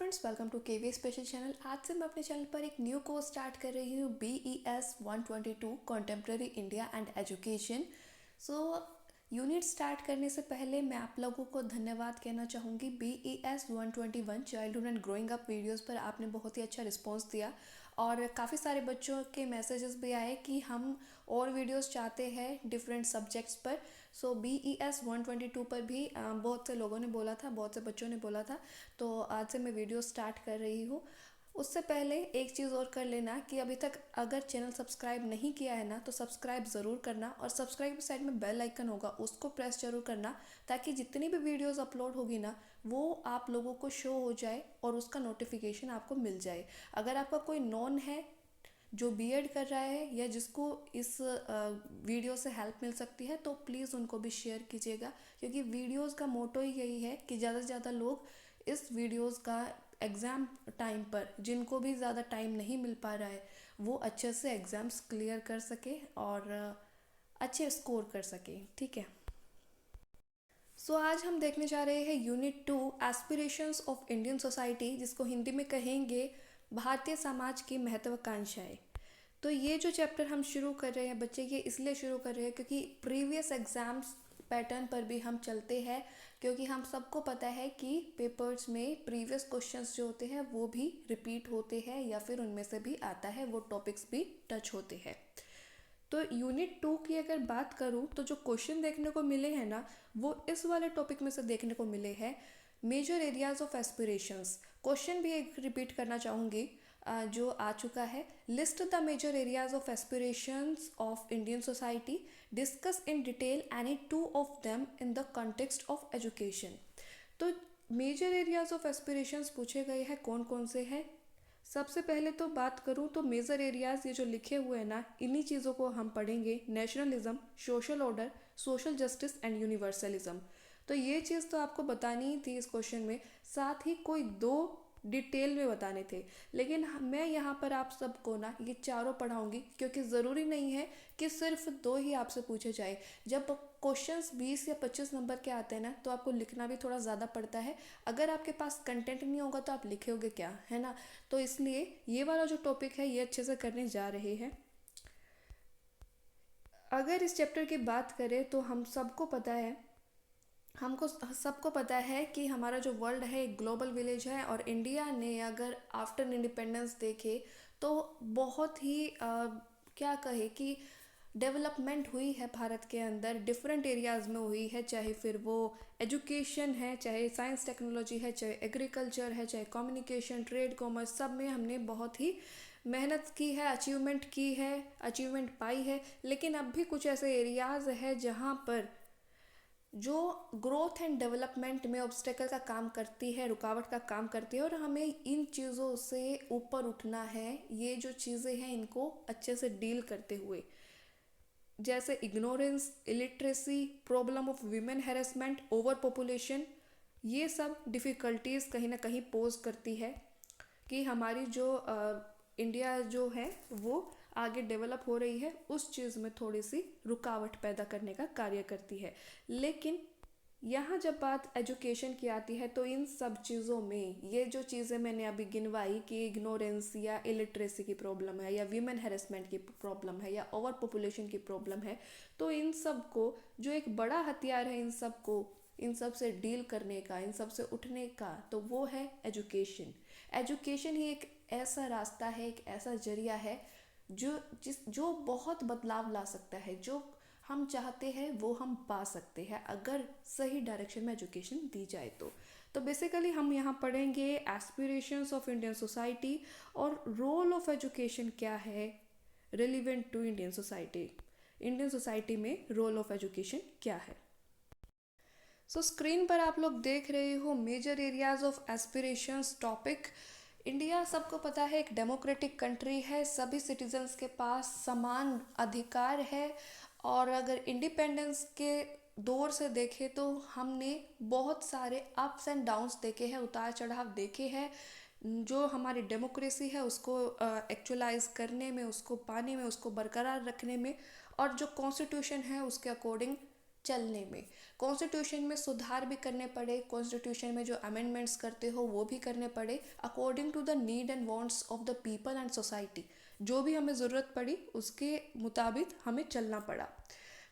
Friends, welcome to KV special channel. आज से मैं अपने चैनल पर एक न्यू कोर्स स्टार्ट कर रही हूँ, BES 122 contemporary India and education. So unit start करने से पहले मैं आप लोगों को धन्यवाद कहना चाहूँगी। BES 121 childhood and growing up videos पर आपने बहुत ही अच्छा रिस्पॉन्स दिया और काफ़ी सारे बच्चों के मैसेजेस भी आए कि हम और वीडियोस चाहते हैं डिफरेंट सब्जेक्ट्स पर। सो BES 122 पर भी बहुत से लोगों ने बोला था, बहुत से बच्चों ने बोला था, तो आज से मैं वीडियो स्टार्ट कर रही हूँ। उससे पहले एक चीज़ और कर लेना कि अभी तक अगर चैनल सब्सक्राइब नहीं किया है ना, तो सब्सक्राइब ज़रूर करना और सब्सक्राइब के साइड में बेल आइकन होगा, उसको प्रेस जरूर करना ताकि जितनी भी वीडियोस अपलोड होगी ना वो आप लोगों को शो हो जाए और उसका नोटिफिकेशन आपको मिल जाए। अगर आपका कोई नॉन है जो बीएड कर रहा है या जिसको इस वीडियो से हेल्प मिल सकती है, तो प्लीज़ उनको भी शेयर कीजिएगा, क्योंकि वीडियोस का मोटो ही यही है कि ज़्यादा से ज़्यादा लोग इस वीडियोस का एग्ज़ाम टाइम पर, जिनको भी ज़्यादा टाइम नहीं मिल पा रहा है, वो अच्छे से एग्ज़ाम्स क्लियर कर सके और अच्छे स्कोर कर सके। ठीक है। सो आज हम देखने जा रहे हैं unit 2 aspirations of Indian society, जिसको हिंदी में कहेंगे भारतीय समाज की महत्वाकांक्षाएं। तो ये जो चैप्टर हम शुरू कर रहे हैं बच्चे, ये इसलिए शुरू कर रहे हैं क्योंकि प्रीवियस एग्ज़ाम्स पैटर्न पर भी हम चलते हैं, क्योंकि हम सबको पता है कि पेपर्स में प्रीवियस क्वेश्चंस जो होते हैं वो भी रिपीट होते हैं या फिर उनमें से भी आता है, वो टॉपिक्स भी टच होते हैं। तो यूनिट 2 की अगर बात करूँ तो जो क्वेश्चन देखने को मिले हैं ना, वो इस वाले टॉपिक में से देखने को मिले हैं, major areas of aspirations. Question भी एक रिपीट करना चाहूँगी जो आ चुका है। List the major areas of aspirations of Indian society, discuss in detail any two of them in the context of education. तो मेजर एरियाज ऑफ एस्पिरेशंस पूछे गए हैं, कौन कौन से हैं। सबसे पहले तो बात करूँ तो मेजर एरियाज ये जो लिखे हुए हैं ना, इन्हीं चीज़ों को हम पढ़ेंगे। Nationalism, social order, social justice and universalism. तो ये चीज़ तो आपको बतानी ही थी इस क्वेश्चन में, साथ ही कोई दो डिटेल में बताने थे, लेकिन मैं यहाँ पर आप सबको ना ये चारों पढ़ाऊँगी, क्योंकि ज़रूरी नहीं है कि सिर्फ दो ही आपसे पूछे जाए। जब क्वेश्चंस 20 या 25 नंबर के आते हैं ना, तो आपको लिखना भी थोड़ा ज़्यादा पड़ता है। अगर आपके पास कंटेंट नहीं होगा तो आप लिखोगे क्या, है ना। तो इसलिए ये वाला जो टॉपिक है ये अच्छे से करने जा रहे हैं। अगर इस चैप्टर की बात करें तो हमको सबको पता है कि हमारा जो वर्ल्ड है एक ग्लोबल विलेज है, और इंडिया ने अगर आफ्टर इंडिपेंडेंस देखे तो बहुत ही क्या कहे कि डेवलपमेंट हुई है भारत के अंदर, डिफरेंट एरियाज़ में हुई है, चाहे फिर वो एजुकेशन है, चाहे साइंस टेक्नोलॉजी है, चाहे एग्रीकल्चर है, चाहे कम्युनिकेशन, ट्रेड, कॉमर्स, सब में हमने बहुत ही मेहनत की है, अचीवमेंट पाई है। लेकिन अब भी कुछ ऐसे एरियाज़ है जहाँ पर जो ग्रोथ एंड डेवलपमेंट में ऑब्स्टेकल का काम करती है, रुकावट का काम करती है, और हमें इन चीज़ों से ऊपर उठना है। ये जो चीज़ें हैं इनको अच्छे से डील करते हुए, जैसे ignorance, illiteracy, problem of women harassment, over population, ये सब डिफ़िकल्टीज़ कहीं ना कहीं पोज करती है कि हमारी जो इंडिया जो है वो आगे डेवलप हो रही है, उस चीज़ में थोड़ी सी रुकावट पैदा करने का कार्य करती है। लेकिन यहाँ जब बात एजुकेशन की आती है तो इन सब चीज़ों में ये जो चीज़ें मैंने अभी गिनवाई कि इग्नोरेंस या इलिटरेसी की प्रॉब्लम है, या वीमेन हेरेसमेंट की प्रॉब्लम है, या ओवर पॉपुलेशन की प्रॉब्लम है, तो इन सब को जो एक बड़ा हथियार है इन सब से डील करने का, इन सब से उठने का, तो वो है एजुकेशन। एजुकेशन ही एक ऐसा रास्ता है, एक ऐसा जरिया है जो बहुत बदलाव ला सकता है। जो हम चाहते हैं वो हम पा सकते हैं अगर सही डायरेक्शन में एजुकेशन दी जाए तो बेसिकली हम यहाँ पढ़ेंगे एस्पिरेशंस ऑफ इंडियन सोसाइटी और रोल ऑफ एजुकेशन क्या है रिलेवेंट टू इंडियन सोसाइटी में रोल ऑफ एजुकेशन क्या है। सो स्क्रीन पर आप लोग देख रहे हो major areas of aspirations topic. India सबको पता है एक डेमोक्रेटिक कंट्री है, सभी सिटीजन्स के पास समान अधिकार है, और अगर इंडिपेंडेंस के दौर से देखें तो हमने बहुत सारे अप्स एंड डाउन्स देखे हैं, उतार चढ़ाव देखे हैं। जो हमारी डेमोक्रेसी है उसको एक्चुअलाइज करने में, उसको पाने में, उसको बरकरार रखने में, और जो कॉन्स्टिट्यूशन है उसके अकॉर्डिंग चलने में, कॉन्स्टिट्यूशन में सुधार भी करने पड़े, कॉन्स्टिट्यूशन में जो अमेंडमेंट्स करते हो वो भी करने पड़े according to the need and wants of the people and society. जो भी हमें ज़रूरत पड़ी उसके मुताबिक हमें चलना पड़ा।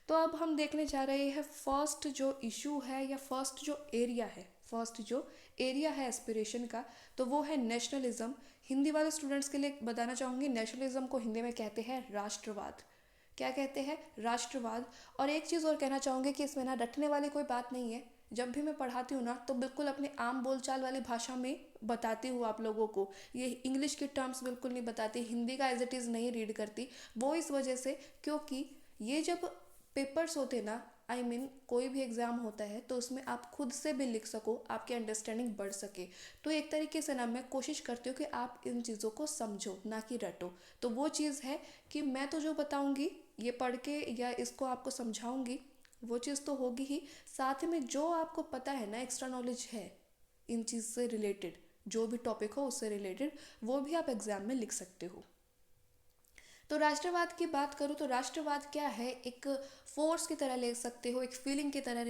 तो अब हम देखने जा रहे हैं फर्स्ट जो इशू है या फर्स्ट जो एरिया है एस्पिरेशन का, तो वो है नेशनलिज्म। हिंदी वाले स्टूडेंट्स के लिए बताना चाहूँगी, नेशनलिज्म को हिंदी में कहते हैं राष्ट्रवाद। क्या कहते हैं? राष्ट्रवाद। और एक चीज़ और कहना चाहूँगी कि इसमें ना रटने वाली कोई बात नहीं है। जब भी मैं पढ़ाती हूँ ना तो बिल्कुल अपने आम बोलचाल वाली भाषा में बताती हूँ आप लोगों को, ये इंग्लिश के टर्म्स बिल्कुल नहीं बताती, हिंदी का एज इट इज़ नहीं रीड करती। वो इस वजह से क्योंकि ये जब पेपर्स होते ना, कोई भी एग्ज़ाम होता है तो उसमें आप खुद से भी लिख सको, आपकी अंडरस्टैंडिंग बढ़ सके। तो एक तरीके से ना मैं कोशिश करती हूँ कि आप इन चीज़ों को समझो ना कि रटो। तो वो चीज़ है कि मैं तो जो बताऊँगी ये पढ़ के या इसको आपको समझाऊँगी वो चीज़ तो होगी ही, साथ में जो आपको पता है ना, एक्स्ट्रा नॉलेज है इन चीज़ से रिलेटेड, जो भी टॉपिक हो उससे रिलेटेड, वो भी आप एग्ज़ाम में लिख सकते हो। तो राष्ट्रवाद की बात करूँ तो राष्ट्रवाद क्या है? एक फोर्स की तरह ले सकते हो, एक फीलिंग की तरह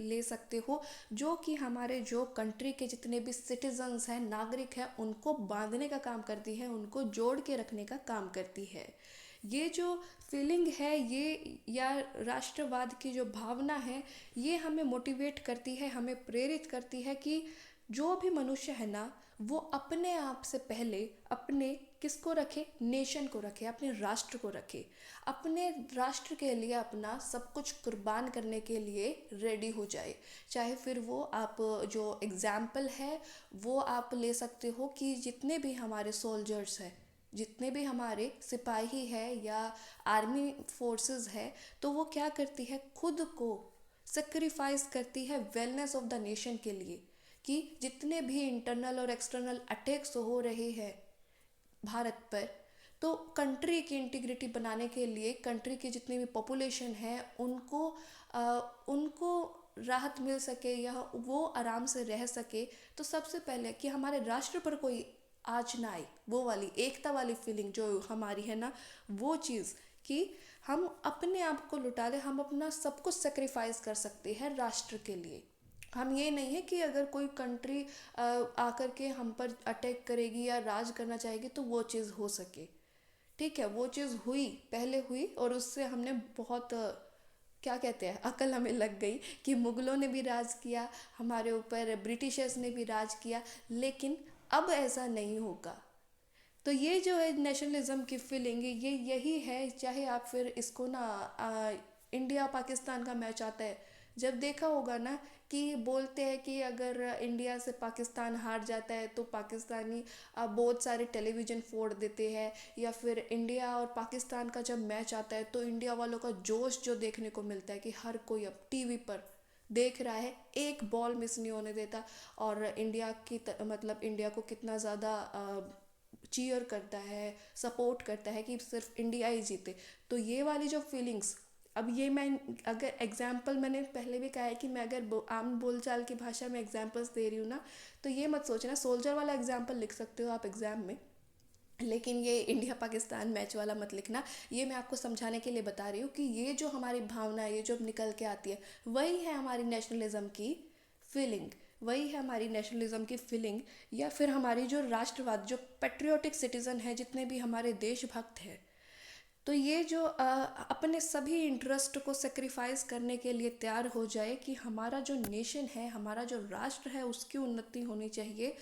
ले सकते हो, जो कि हमारे जो कंट्री के जितने भी सिटीजन्स हैं, नागरिक हैं, उनको बांधने का काम करती है, उनको जोड़ के रखने का काम करती है। ये जो फीलिंग है ये या राष्ट्रवाद की जो भावना है, ये हमें मोटिवेट करती है, हमें प्रेरित करती है कि जो भी मनुष्य है ना, वो अपने आप से पहले अपने किसको रखे? नेशन को रखे, अपने राष्ट्र को रखे, अपने राष्ट्र के लिए अपना सब कुछ कुर्बान करने के लिए रेडी हो जाए। चाहे फिर वो आप जो एग्जाम्पल है वो आप ले सकते हो कि जितने भी हमारे सोल्जर्स हैं, जितने भी हमारे सिपाही है या आर्मी फोर्सेस है, तो वो क्या करती है? खुद को सेक्रीफाइस करती है वेलनेस ऑफ द नेशन के लिए, कि जितने भी इंटरनल और एक्सटर्नल अटैक्स हो रहे हैं भारत पर, तो कंट्री की इंटीग्रिटी बनाने के लिए कंट्री की जितनी भी पॉपुलेशन है उनको राहत मिल सके या वो आराम से रह सके। तो सबसे पहले कि हमारे राष्ट्र पर कोई आँच ना आए, वो वाली एकता वाली फीलिंग जो हमारी है ना, वो चीज़ कि हम अपने आप को लुटा दें, हम अपना सब कुछ सेक्रीफाइस कर सकते हैं राष्ट्र के लिए। हम ये नहीं है कि अगर कोई कंट्री आकर के हम पर अटैक करेगी या राज करना चाहेगी तो वो चीज़ हो सके। ठीक है, वो चीज़ हुई, पहले हुई और उससे हमने बहुत क्या कहते हैं, अकल हमें लग गई कि मुगलों ने भी राज किया हमारे ऊपर, ब्रिटिशर्स ने भी राज किया, लेकिन अब ऐसा नहीं होगा। तो ये जो है नेशनलिज्म की फीलिंग, ये यही है। चाहे आप फिर इसको ना इंडिया पाकिस्तान का मैच आता है, जब देखा होगा ना कि बोलते हैं कि अगर इंडिया से पाकिस्तान हार जाता है तो पाकिस्तानी बहुत सारे टेलीविज़न फोड़ देते हैं, या फिर इंडिया और पाकिस्तान का जब मैच आता है तो इंडिया वालों का जोश जो देखने को मिलता है कि हर कोई अब टीवी पर देख रहा है, एक बॉल मिस नहीं होने देता, और इंडिया की मतलब इंडिया को कितना ज़्यादा चीयर करता है, सपोर्ट करता है कि सिर्फ इंडिया ही जीते। तो ये वाली जो फीलिंग्स, अब ये मैं अगर एग्जाम्पल, मैंने पहले भी कहा है कि मैं अगर आम बोलचाल की भाषा में एग्जाम्पल्स दे रही हूँ ना, तो ये मत सोचना सोल्जर वाला एग्जाम्पल लिख सकते हो आप एग्ज़ाम में, लेकिन ये इंडिया पाकिस्तान मैच वाला मत लिखना। ये मैं आपको समझाने के लिए बता रही हूँ कि ये जो हमारी भावना है, ये जो निकल के आती है, वही है हमारी नेशनलिज्म की फीलिंग, वही है हमारी नेशनलिज्म की फीलिंग, या फिर हमारी जो राष्ट्रवाद, जो पेट्रियोटिक सिटीज़न है, जितने भी हमारे देशभक्त हैं, तो ये जो अपने सभी इंटरेस्ट को सेक्रीफाइस करने के लिए तैयार हो जाए कि हमारा जो नेशन है, हमारा जो राष्ट्र है, उसकी उन्नति होनी चाहिए,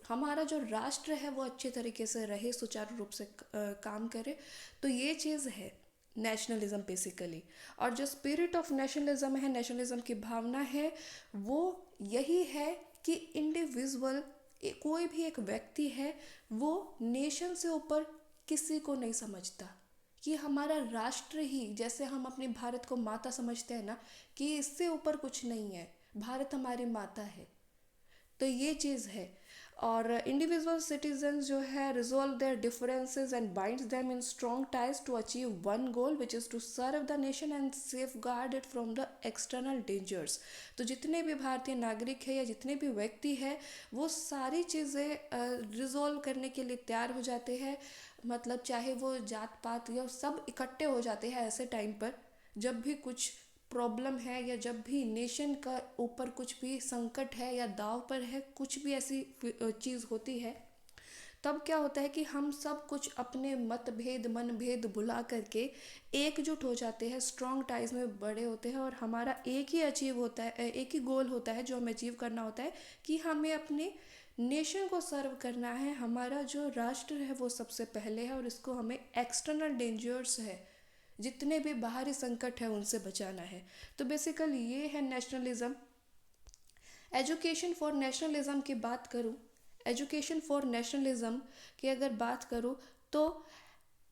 हमारा जो राष्ट्र है वो अच्छे तरीके से रहे, सुचारू रूप से काम करे। तो ये चीज़ है नेशनलिज्म बेसिकली। और जो स्पिरिट ऑफ नेशनलिज्म है, नेशनलिज्म की भावना है, वो यही है कि इंडिविजुअल, कोई भी एक व्यक्ति है, वो नेशन से ऊपर किसी को नहीं समझता, कि हमारा राष्ट्र ही, जैसे हम अपने भारत को माता समझते हैं ना, कि इससे ऊपर कुछ नहीं है, भारत हमारी माता है। तो ये चीज़ है। और इंडिविजुअल सिटीजन्स जो है resolve their differences and binds them in strong ties to achieve one goal which is to serve the nation and safeguard it from the external dangers. तो जितने भी भारतीय नागरिक है या जितने भी व्यक्ति है, वो सारी चीज़ें रिजॉल्व करने के लिए तैयार हो जाते हैं, मतलब चाहे वो जात पात या सब इकट्ठे हो जाते हैं ऐसे टाइम पर जब भी कुछ प्रॉब्लम है या जब भी नेशन का ऊपर कुछ भी संकट है या दाव पर है, कुछ भी ऐसी चीज़ होती है, तब क्या होता है कि हम सब कुछ अपने मतभेद मनभेद भुला करके एकजुट हो जाते हैं, स्ट्रॉन्ग टाइज में बड़े होते हैं और हमारा एक ही अचीव होता है, एक ही गोल होता है जो हमें अचीव करना होता है कि हमें अपने नेशन को सर्व करना है। हमारा जो राष्ट्र है वो सबसे पहले है और इसको हमें एक्सटर्नल डेंजर्स है, जितने भी बाहरी संकट है उनसे बचाना है। तो बेसिकली ये है नेशनलिज्म। एजुकेशन फॉर नेशनलिज्म की बात करूँ, एजुकेशन फॉर नेशनलिज्म की अगर बात करूँ तो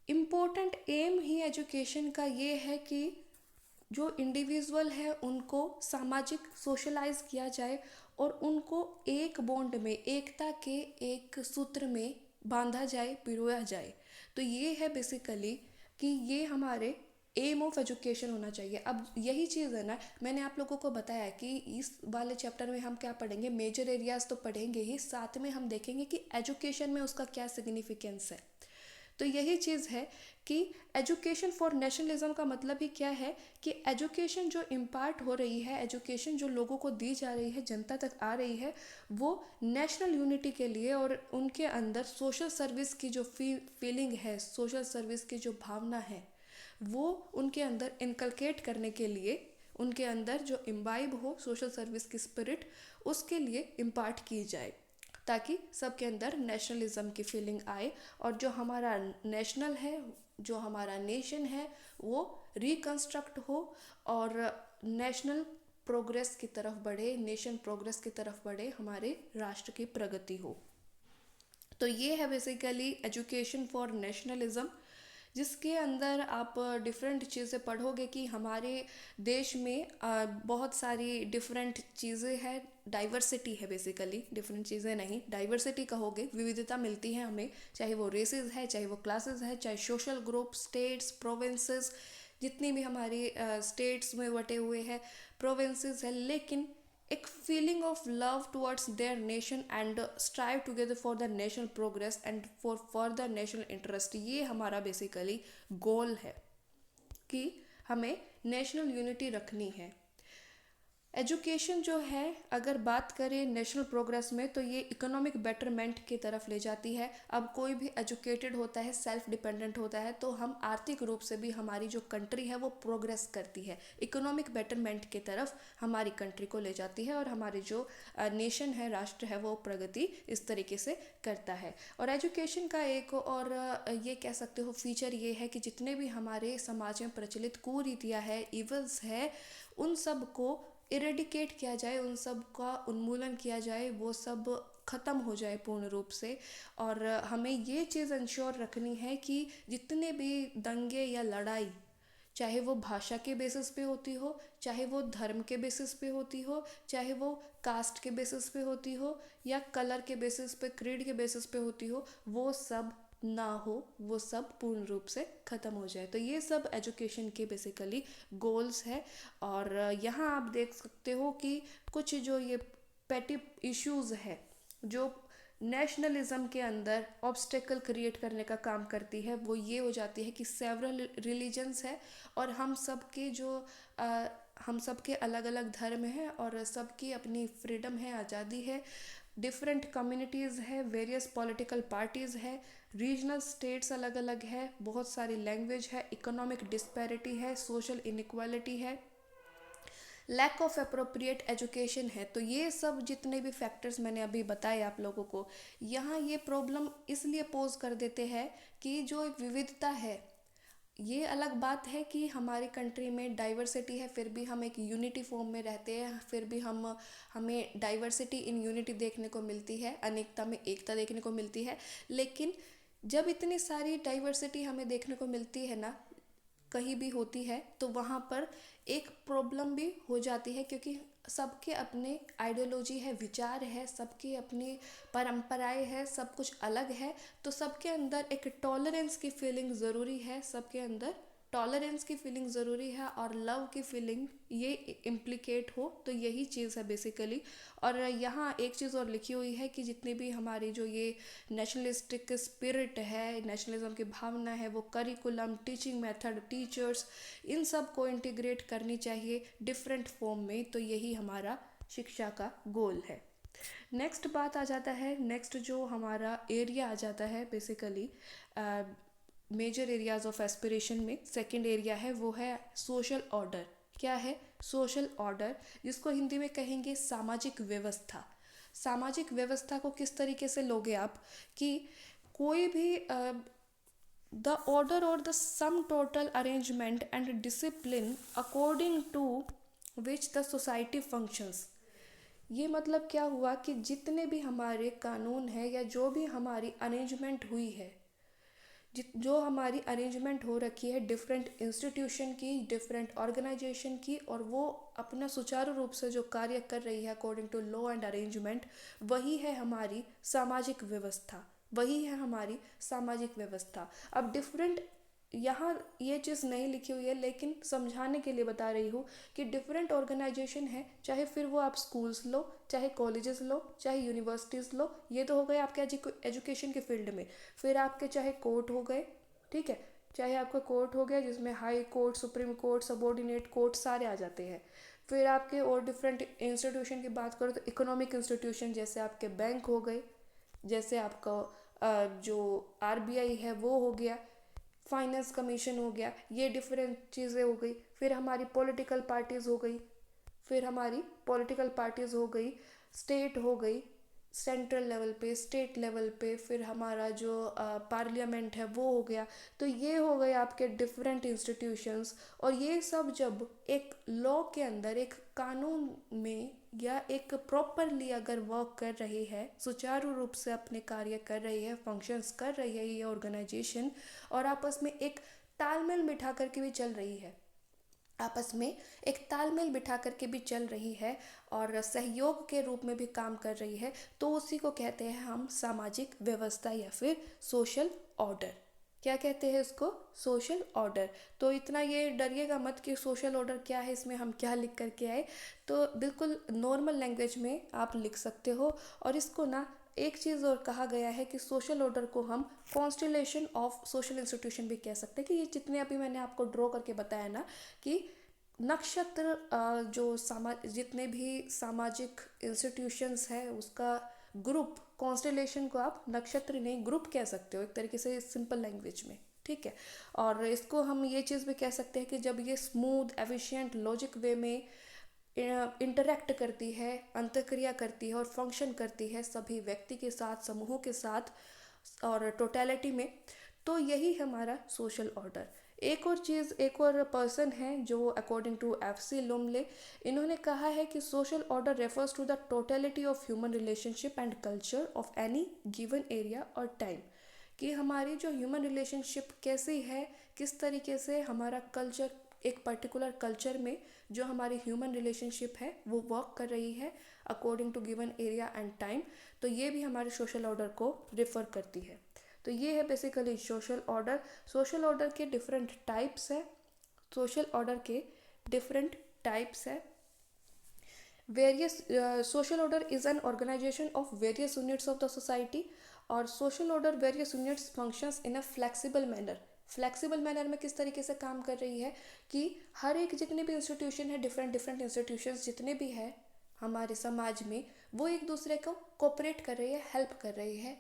इम्पोर्टेंट एम ही एजुकेशन का ये है कि जो इंडिविजुअल है उनको सामाजिक सोशलाइज किया जाए और उनको एक बॉन्ड में, एकता के एक सूत्र में बांधा जाए, पिरोया जाए। तो ये है बेसिकली कि ये हमारे एम ऑफ एजुकेशन होना चाहिए। अब यही चीज़ है ना, मैंने आप लोगों को बताया कि इस वाले चैप्टर में हम क्या पढ़ेंगे, मेजर एरियाज तो पढ़ेंगे ही, साथ में हम देखेंगे कि एजुकेशन में उसका क्या सिग्निफिकेंस है। तो यही चीज़ है कि एजुकेशन फॉर नेशनलिज्म का मतलब ही क्या है कि एजुकेशन जो इम्पार्ट हो रही है, एजुकेशन जो लोगों को दी जा रही है, जनता तक आ रही है, वो नेशनल यूनिटी के लिए और उनके अंदर सोशल सर्विस की जो फीलिंग है, सोशल सर्विस की जो भावना है, वो उनके अंदर इनकलकेट करने के लिए, उनके अंदर जो इम्बाइब हो सोशल सर्विस की स्पिरिट, उसके लिए इम्पार्ट की जाए, ताकि सबके अंदर नेशनलिज्म की फीलिंग आए और जो हमारा नेशनल है, जो हमारा नेशन है, वो रिकंस्ट्रक्ट हो और नेशनल प्रोग्रेस की तरफ बढ़े, नेशन प्रोग्रेस की तरफ बढ़े, हमारे राष्ट्र की प्रगति हो। तो ये है बेसिकली एजुकेशन फॉर नेशनलिज्म, जिसके अंदर आप डिफरेंट चीज़ें पढ़ोगे कि हमारे देश में बहुत सारी डिफरेंट चीज़ें हैं, डाइवर्सिटी है बेसिकली, डिफरेंट चीज़ें नहीं, डाइवर्सिटी कहोगे, विविधता मिलती है हमें, चाहे वो रेसेस है, चाहे वो क्लासेस है, चाहे सोशल ग्रुप, स्टेट्स, प्रोविंसेस, जितनी भी हमारी स्टेट्स में बटे हुए हैं, प्रोविंसेस है, लेकिन एक feeling of love towards their nation and strive together for the national progress and for further national interest. ये हमारा बेसिकली गोल है कि हमें नेशनल यूनिटी रखनी है। एजुकेशन जो है, अगर बात करें नेशनल प्रोग्रेस में, तो ये इकोनॉमिक बेटरमेंट की तरफ ले जाती है। अब कोई भी एजुकेटेड होता है, सेल्फ डिपेंडेंट होता है, तो हम आर्थिक रूप से भी, हमारी जो कंट्री है वो प्रोग्रेस करती है, इकोनॉमिक बेटरमेंट की तरफ हमारी कंट्री को ले जाती है और हमारी जो नेशन है, राष्ट्र है, वो प्रगति इस तरीके से करता है। और एजुकेशन का एक और ये कह सकते हो फीचर ये है कि जितने भी हमारे समाज में प्रचलित कुरीतियाँ है, इवल्स है, उन सब को इरेडिकेट किया जाए, उन सब का उन्मूलन किया जाए, वो सब ख़त्म हो जाए पूर्ण रूप से। और हमें ये चीज़ इंश्योर रखनी है कि जितने भी दंगे या लड़ाई, चाहे वो भाषा के बेसिस पे होती हो, चाहे वो धर्म के बेसिस पे होती हो, चाहे वो कास्ट के बेसिस पे होती हो या कलर के बेसिस पे, क्रीड के बेसिस पे होती हो, वो सब ना हो, वो सब पूर्ण रूप से ख़त्म हो जाए। तो ये सब एजुकेशन के बेसिकली गोल्स है। और यहाँ आप देख सकते हो कि कुछ जो ये पेटी इश्यूज़ है जो नेशनलिज्म के अंदर ऑब्स्टेकल क्रिएट करने का काम करती है, वो ये हो जाती है कि सेवरल रिलीजन्स है और हम सब के जो हम सब के अलग अलग धर्म हैं और सबकी अपनी फ्रीडम है, आज़ादी है, डिफरेंट कम्युनिटीज़ है, वेरियस पॉलिटिकल पार्टीज़ है, रीजनल स्टेट्स अलग अलग है, बहुत सारी लैंग्वेज है, इकोनॉमिक डिस्पैरिटी है, सोशल इनइक्वालिटी है, लैक ऑफ अप्रोप्रिएट एजुकेशन है। तो ये सब जितने भी फैक्टर्स मैंने अभी बताए आप लोगों को, यहाँ ये प्रॉब्लम इसलिए पोज कर देते हैं कि जो विविधता है, ये अलग बात है कि हमारी कंट्री में डाइवर्सिटी है, फिर भी हम एक यूनिटी फॉर्म में रहते हैं, फिर भी हमें डाइवर्सिटी इन यूनिटी देखने को मिलती है, अनेकता में एकता देखने को मिलती है। लेकिन जब इतनी सारी डाइवर्सिटी हमें देखने को मिलती है ना, कहीं भी होती है, तो वहाँ पर एक प्रॉब्लम भी हो जाती है, क्योंकि सबके अपने आइडियोलॉजी है, विचार है, सबकी अपनी परंपराएं है, सब कुछ अलग है। तो सबके अंदर एक टॉलरेंस की फीलिंग ज़रूरी है, सबके अंदर टॉलरेंस की फीलिंग ज़रूरी है और लव की फीलिंग ये इम्प्लिकेट हो, तो यही चीज़ है बेसिकली। और यहाँ एक चीज़ और लिखी हुई है कि जितनी भी हमारी जो ये नेशनलिस्टिक स्पिरिट है, नेशनलिज्म की भावना है, वो करिकुलम, टीचिंग मेथड, टीचर्स, इन सब को इंटीग्रेट करनी चाहिए डिफरेंट फॉर्म में। तो यही हमारा शिक्षा का गोल है। नेक्स्ट बात आ जाता है, नेक्स्ट जो हमारा एरिया आ जाता है basically major areas of aspiration में सेकंड एरिया है, वो है सोशल ऑर्डर। क्या है सोशल ऑर्डर, जिसको हिंदी में कहेंगे सामाजिक व्यवस्था। सामाजिक व्यवस्था को किस तरीके से लोगे आप कि कोई भी द ऑर्डर और the sum total arrangement and discipline according to which the society functions. ये मतलब क्या हुआ कि जितने भी हमारे कानून हैं या जो भी हमारी अरेंजमेंट हुई है, जो हमारी अरेंजमेंट हो रखी है डिफरेंट इंस्टीट्यूशन की, डिफरेंट ऑर्गेनाइजेशन की, और वो अपना सुचारू रूप से जो कार्य कर रही है according to law and arrangement, वही है हमारी सामाजिक व्यवस्था। वही है हमारी सामाजिक व्यवस्था। अब डिफरेंट, यहाँ ये चीज़ नहीं लिखी हुई है लेकिन समझाने के लिए बता रही हूँ कि डिफरेंट ऑर्गेनाइजेशन है, चाहे फिर वो आप स्कूल्स लो, चाहे कॉलेजेस लो, चाहे यूनिवर्सिटीज़ लो। ये तो हो गए आपके एजुकेशन के फील्ड में। फिर आपके चाहे कोर्ट हो गए, ठीक है, चाहे आपका कोर्ट हो गया जिसमें high court, supreme court, subordinate court सारे आ जाते हैं। फिर आपके और डिफरेंट इंस्टीट्यूशन की बात करो तो इकोनॉमिक इंस्टीट्यूशन, जैसे आपके बैंक हो गए, जैसे आपका जो आरबीआई है वो हो गया, फाइनेंस कमीशन हो गया, ये डिफरेंट चीज़ें हो गई। फिर हमारी पॉलिटिकल पार्टीज़ हो गई, फिर हमारी पॉलिटिकल पार्टीज़ हो गई, स्टेट हो गई, सेंट्रल लेवल पे, स्टेट लेवल पे, फिर हमारा जो पार्लियामेंट है वो हो गया। तो ये हो गए आपके डिफरेंट इंस्टीट्यूशंस। और ये सब जब एक लॉ के अंदर, एक कानून में या एक प्रॉपरली अगर वर्क कर रही है, सुचारू रूप से अपने कार्य कर रही है, फंक्शंस कर रही है ये ऑर्गेनाइजेशन, और आपस में एक तालमेल बिठा करके भी चल रही है, आपस में एक तालमेल बिठा करके भी चल रही है और सहयोग के रूप में भी काम कर रही है, तो उसी को कहते हैं हम सामाजिक व्यवस्था या फिर सोशल ऑर्डर। क्या कहते हैं इसको? Social order. तो इतना ये डरिएगा मत कि सोशल ऑर्डर क्या है, इसमें हम क्या लिख करके आए। तो बिल्कुल नॉर्मल लैंग्वेज में आप लिख सकते हो। और इसको ना एक चीज़ और कहा गया है कि सोशल ऑर्डर को हम कॉन्स्टिलेशन ऑफ सोशल इंस्टीट्यूशन भी कह सकते हैं, कि ये जितने अभी मैंने आपको ड्रॉ करके बताया ना कि नक्षत्र, जो जितने भी सामाजिक इंस्टीट्यूशंस है उसका ग्रुप, कॉन्स्टिलेशन को आप नक्षत्र नहीं ग्रुप कह सकते हो एक तरीके से सिंपल लैंग्वेज में, ठीक है। और इसको हम ये चीज़ भी कह सकते हैं कि जब ये स्मूथ, एफिशिएंट, लॉजिक वे में इंटरेक्ट करती है, अंतःक्रिया करती है और फंक्शन करती है सभी व्यक्ति के साथ, समूहों के साथ और टोटलिटी में, तो यही हमारा सोशल ऑर्डर। एक और चीज़, एक और पर्सन है जो अकॉर्डिंग टू एफसी लुमले, इन्होंने कहा है कि social order refers to the totality of human relationship and culture of any given area और टाइम। कि हमारी जो ह्यूमन रिलेशनशिप कैसी है, किस तरीके से हमारा कल्चर, एक पर्टिकुलर कल्चर में जो हमारी ह्यूमन रिलेशनशिप है वो वर्क कर रही है according to given area and time, तो ये भी हमारे सोशल ऑर्डर को रिफ़र करती है। तो ये है basically social order. Social order के डिफरेंट टाइप्स है, सोशल ऑर्डर के डिफरेंट टाइप्स है। Various social order is an organization of various units of the society, और social order various units functions in a flexible manner. Flexible manner में किस तरीके से काम कर रही है कि हर एक जितने भी इंस्टीट्यूशन है, डिफरेंट डिफरेंट इंस्टीट्यूशंस जितने भी है हमारे समाज में, वो एक दूसरे को कोऑपरेट कर रही है, हेल्प कर रही है,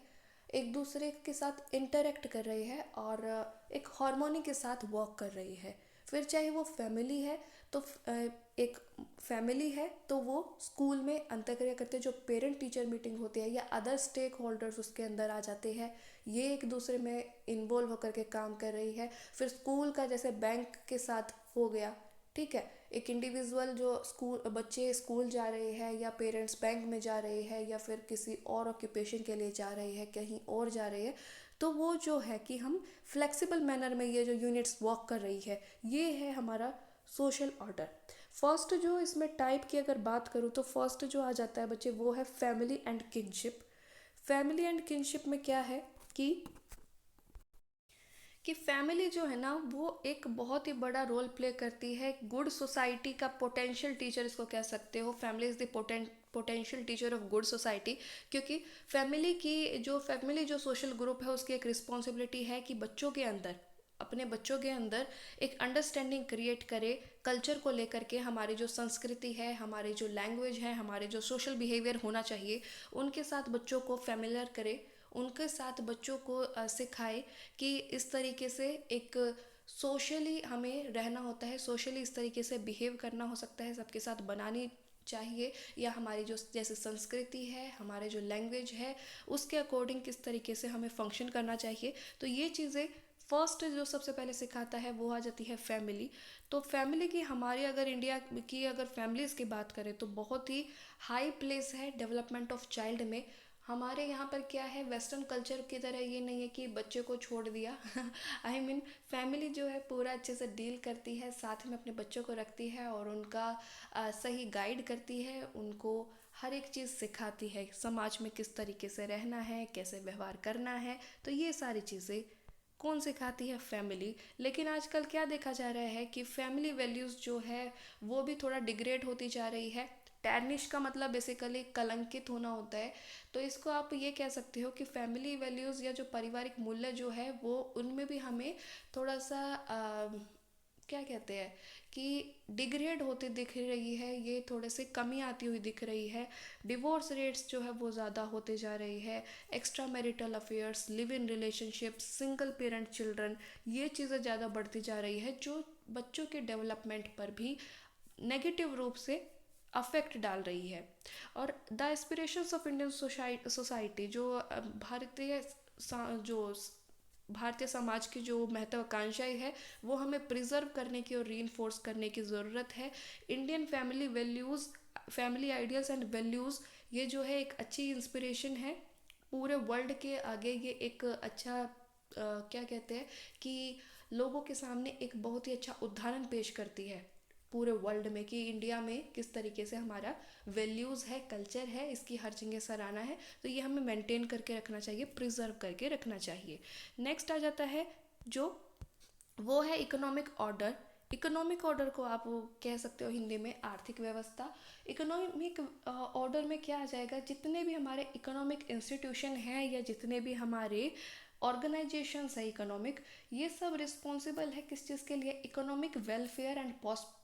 एक दूसरे के साथ इंटरेक्ट कर रही है और एक हार्मोनी के साथ वर्क कर रही है। फिर चाहे वो फैमिली है तो एक फैमिली है तो वो स्कूल में अंतःक्रिया करते हैं, जो पेरेंट टीचर मीटिंग होती है या अदर स्टेक होल्डर्स उसके अंदर आ जाते हैं, ये एक दूसरे में इन्वॉल्व होकर के काम कर रही है। फिर स्कूल का जैसे बैंक के साथ हो गया, ठीक है, एक इंडिविजुअल जो स्कूल, बच्चे स्कूल जा रहे हैं या पेरेंट्स बैंक में जा रहे हैं या फिर किसी और ऑक्यूपेशन के लिए जा रहे हैं, कहीं और जा रहे हैं, तो वो जो है कि हम फ्लेक्सिबल मैनर में ये जो यूनिट्स वर्क कर रही है, ये है हमारा सोशल ऑर्डर। फर्स्ट जो इसमें टाइप की अगर बात करूँ तो फर्स्ट जो आ जाता है बच्चे वो है family and kinship. Family and kinship में क्या है कि कि फैमिली जो है ना वो एक बहुत ही बड़ा रोल प्ले करती है गुड सोसाइटी का पोटेंशियल टीचर इसको कह सकते हो। Family is the potential teacher of good society. क्योंकि फैमिली जो सोशल ग्रुप है उसकी एक रिस्पॉन्सिबिलिटी है कि बच्चों के अंदर, अपने बच्चों के अंदर एक अंडरस्टैंडिंग क्रिएट करे कल्चर को लेकर के। हमारी जो संस्कृति है, हमारी जो लैंग्वेज है, हमारे जो सोशल बिहेवियर होना चाहिए, उनके साथ बच्चों को फेमिलियर करे, उनके साथ बच्चों को सिखाए कि इस तरीके से एक सोशली हमें रहना होता है, सोशली इस तरीके से बिहेव करना हो सकता है, सबके साथ बनानी चाहिए, या हमारी जो जैसे संस्कृति है, हमारे जो लैंग्वेज है, उसके अकॉर्डिंग किस तरीके से हमें फंक्शन करना चाहिए। तो ये चीज़ें फर्स्ट जो सबसे पहले सिखाता है वो आ जाती है फैमिली। तो फैमिली की, हमारी अगर इंडिया की अगर फैमिलीज़ की बात करें तो बहुत ही हाई प्लेस है डेवलपमेंट ऑफ चाइल्ड में। हमारे यहाँ पर क्या है, वेस्टर्न कल्चर की तरह ये नहीं है कि बच्चे को छोड़ दिया आई मीन फैमिली जो है पूरा अच्छे से डील करती है, साथ में अपने बच्चों को रखती है और उनका सही गाइड करती है, उनको हर एक चीज़ सिखाती है, समाज में किस तरीके से रहना है, कैसे व्यवहार करना है। तो ये सारी चीज़ें कौन सिखाती है, फैमिली। लेकिन आजकल क्या देखा जा रहा है कि फैमिली वैल्यूज़ जो है वो भी थोड़ा डिग्रेड होती जा रही है। टैनिश का मतलब बेसिकली कलंकित होना होता है। तो इसको आप ये कह सकते हो कि फैमिली वैल्यूज़ या जो पारिवारिक मूल्य जो है वो उनमें भी हमें थोड़ा सा क्या कहते हैं कि डिग्रेड होती दिख रही है, ये थोड़े से कमी आती हुई दिख रही है। डिवोर्स रेट्स जो है वो ज़्यादा होते जा रही है। Extra marital affairs, live in relationships, single parent children, ये चीज़ें ज़्यादा बढ़ती जा रही है जो बच्चों के डेवलपमेंट पर भी नेगेटिव रूप से अफेक्ट डाल रही है। और the aspirations of Indian society, जो जो भारतीय समाज की जो महत्वाकांक्षाएं है वो हमें प्रिजर्व करने की और रीइंफोर्स करने की ज़रूरत है। Indian family values, family ideals and values, ये जो है एक अच्छी इंस्पिरेशन है पूरे वर्ल्ड के आगे। ये एक अच्छा क्या कहते हैं कि लोगों के सामने एक बहुत ही अच्छा उदाहरण पेश करती है पूरे वर्ल्ड में कि इंडिया में किस तरीके से हमारा वैल्यूज़ है, कल्चर है, इसकी हर जगह सराहना है। तो ये हमें मेंटेन करके रखना चाहिए, प्रिजर्व करके रखना चाहिए। नेक्स्ट आ जाता है जो वो है इकोनॉमिक ऑर्डर। इकोनॉमिक ऑर्डर को आप कह सकते हो हिंदी में आर्थिक व्यवस्था। इकोनॉमिक ऑर्डर में क्या आ जाएगा, जितने भी हमारे इकोनॉमिक इंस्टीट्यूशन हैं या जितने भी हमारे ऑर्गेनाइजेशंस है इकोनॉमिक, ये सब रिस्पॉन्सिबल है किस चीज़ के लिए, economic welfare and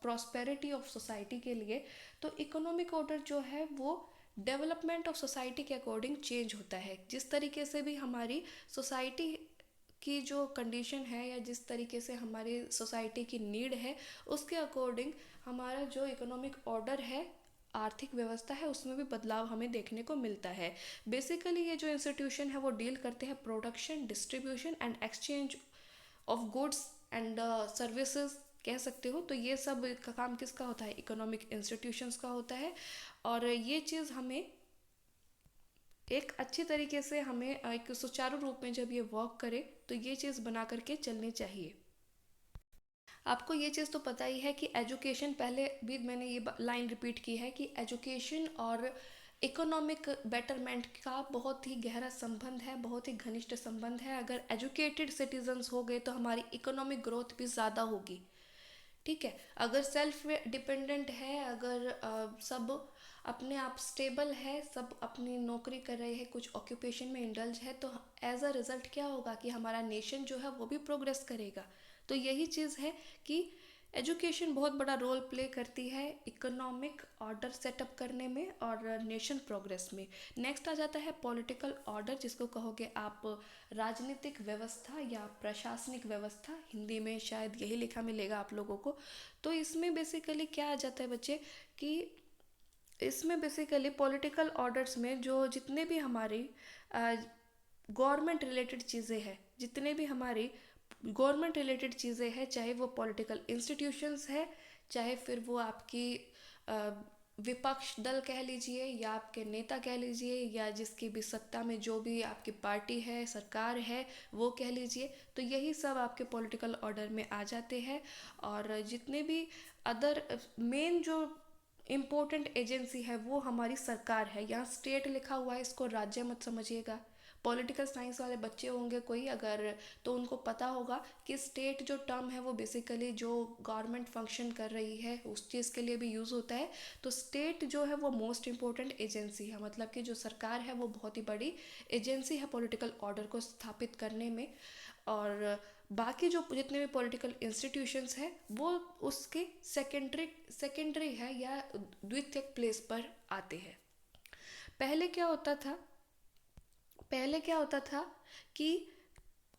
prosperity of society के लिए। तो इकोनॉमिक ऑर्डर जो है वो डेवलपमेंट ऑफ सोसाइटी के अकॉर्डिंग चेंज होता है। जिस तरीके से भी हमारी सोसाइटी की जो कंडीशन है या जिस तरीके से हमारी सोसाइटी की नीड है उसके अकॉर्डिंग हमारा जो इकोनॉमिक ऑर्डर है, आर्थिक व्यवस्था है, उसमें भी बदलाव हमें देखने को मिलता है। बेसिकली ये जो इंस्टीट्यूशन है वो डील करते हैं production, distribution and exchange of goods and services कह सकते हो। तो ये सब का काम किसका होता है, इकोनॉमिक इंस्टीट्यूशंस का होता है। और ये चीज़ हमें एक अच्छी तरीके से, हमें एक सुचारू रूप में जब ये वर्क करे तो ये चीज़ बना करके चलनी चाहिए। आपको ये चीज़ तो पता ही है कि एजुकेशन, पहले भी मैंने ये लाइन रिपीट की है कि एजुकेशन और इकोनॉमिक बेटरमेंट का बहुत ही गहरा संबंध है, बहुत ही घनिष्ठ संबंध है। अगर एजुकेटेड सिटीजन्स हो गए तो हमारी इकोनॉमिक ग्रोथ भी ज़्यादा होगी। ठीक है, अगर सेल्फ डिपेंडेंट है, अगर सब अपने आप स्टेबल है, सब अपनी नौकरी कर रहे हैं, कुछ ऑक्यूपेशन में इंडल्ज है, तो एज अ रिज़ल्ट क्या होगा कि हमारा नेशन जो है वो भी प्रोग्रेस करेगा। तो यही चीज़ है कि एजुकेशन बहुत बड़ा रोल प्ले करती है इकोनॉमिक ऑर्डर सेटअप करने में और नेशन प्रोग्रेस में। नेक्स्ट आ जाता है पॉलिटिकल ऑर्डर, जिसको कहोगे आप राजनीतिक व्यवस्था या प्रशासनिक व्यवस्था, हिंदी में शायद यही लिखा मिलेगा आप लोगों को। तो इसमें बेसिकली क्या आ जाता है बच्चे कि इसमें बेसिकली पॉलिटिकल ऑर्डर्स में जो जितने भी हमारी गवर्नमेंट रिलेटेड चीज़ें हैं, जितने भी हमारी गवर्नमेंट रिलेटेड चीज़ें हैं, चाहे वो पॉलिटिकल इंस्टीट्यूशंस है, चाहे फिर वो आपकी विपक्ष दल कह लीजिए या आपके नेता कह लीजिए या जिसकी भी सत्ता में जो भी आपकी पार्टी है, सरकार है, वो कह लीजिए, तो यही सब आपके पॉलिटिकल ऑर्डर में आ जाते हैं। और जितने भी अदर मेन जो इम्पोर्टेंट एजेंसी है वो हमारी सरकार है। यहाँ स्टेट लिखा हुआ है, इसको राज्य मत समझिएगा। पॉलिटिकल साइंस वाले बच्चे होंगे कोई अगर, तो उनको पता होगा कि स्टेट जो टर्म है वो बेसिकली जो गवर्नमेंट फंक्शन कर रही है उस चीज़ के लिए भी यूज़ होता है। तो स्टेट जो है वो मोस्ट इम्पोर्टेंट एजेंसी है, मतलब कि जो सरकार है वो बहुत ही बड़ी एजेंसी है पॉलिटिकल ऑर्डर को स्थापित करने में। और बाकी जो जितने भी पॉलिटिकल इंस्टीट्यूशंस हैं वो उसके सेकेंडरी है या द्वितीयक प्लेस पर आते हैं। पहले क्या होता था पहले क्या होता था कि